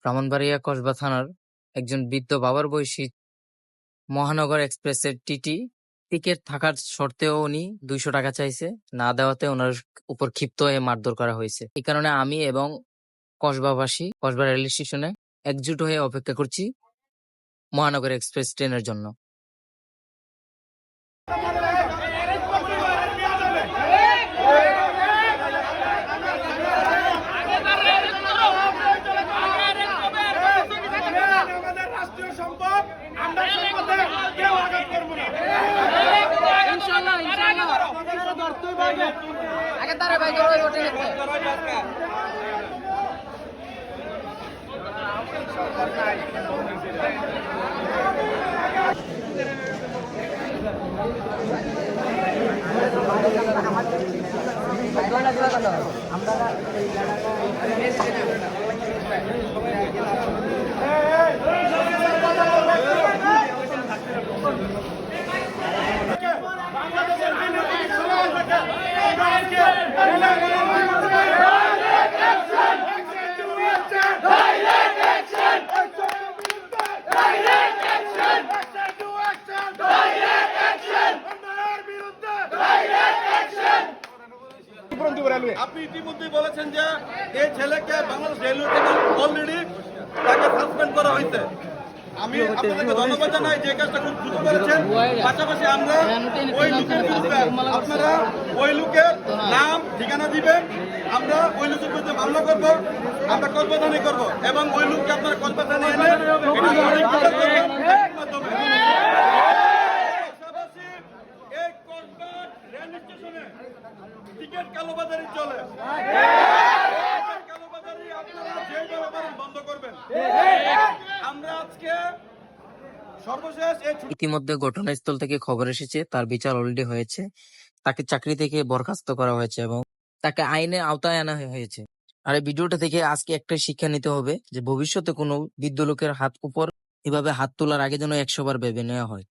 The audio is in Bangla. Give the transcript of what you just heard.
ব্রাহ্মণবাড়িয়া কসবা থানার একজন বৃদ্ধ বাবার বয়সী মহানগর এক্সপ্রেসের টিকিট থাকার সত্ত্বেও উনি 200 টাকা চাইছে, না দেওয়াতে ওনার উপর ক্ষিপ্ত হয়ে মারধর করা হয়েছে। এই কারণে আমি এবং কসবাবাসী কসবা রেল স্টেশনে একজুট হয়ে অপেক্ষা করছি মহানগর এক্সপ্রেস ট্রেনের জন্য। আপনি ইতিমধ্যে বলেছেন যে এই ছেলেকে বাংলাদেশ রেলওয়ে থেকে অলরেডি তাকে সাসপেন্ড করা হয়েছে। আমি আপনাদেরকে ধন্যবাদ জানাই যে কাজটা খুব দ্রুত করেছেন। পাশাপাশি আমরা ওই লোকের বিরুদ্ধে আপনারা ওই লোকের নাম ঠিকানা দিবেন, আমরা ওই লোকের বিরুদ্ধে মামলা করবো, আমরা কসবা থানায় করবো এবং ওই লোককে আপনারা কসবা থানায় এনে মাধ্যমে পাশাপাশি এই কসবা রেল স্টেশনে টিকিট কালোবাজারি চলে, কালোবাজারি আপনারা যেভাবে পারেন বন্ধ করবেন। আমরা আজকে সর্বশেষ ইতিমধ্যে ঘটনাস্থল থেকে খবর এসেছে, তার বিচার অলরেডি হয়েছে, তাকে চাকরি থেকে বরখাস্ত করা হয়েছে এবং তাকে আইনের আওতায় আনা হয়েছে। আর এই ভিডিওটা থেকে আজকে একটা শিক্ষা নিতে হবে যে ভবিষ্যতে কোনো বৃদ্ধ লোকের হাত উপর এভাবে হাত তোলার আগে যেন 100 বার ভেবে নেওয়া হয়।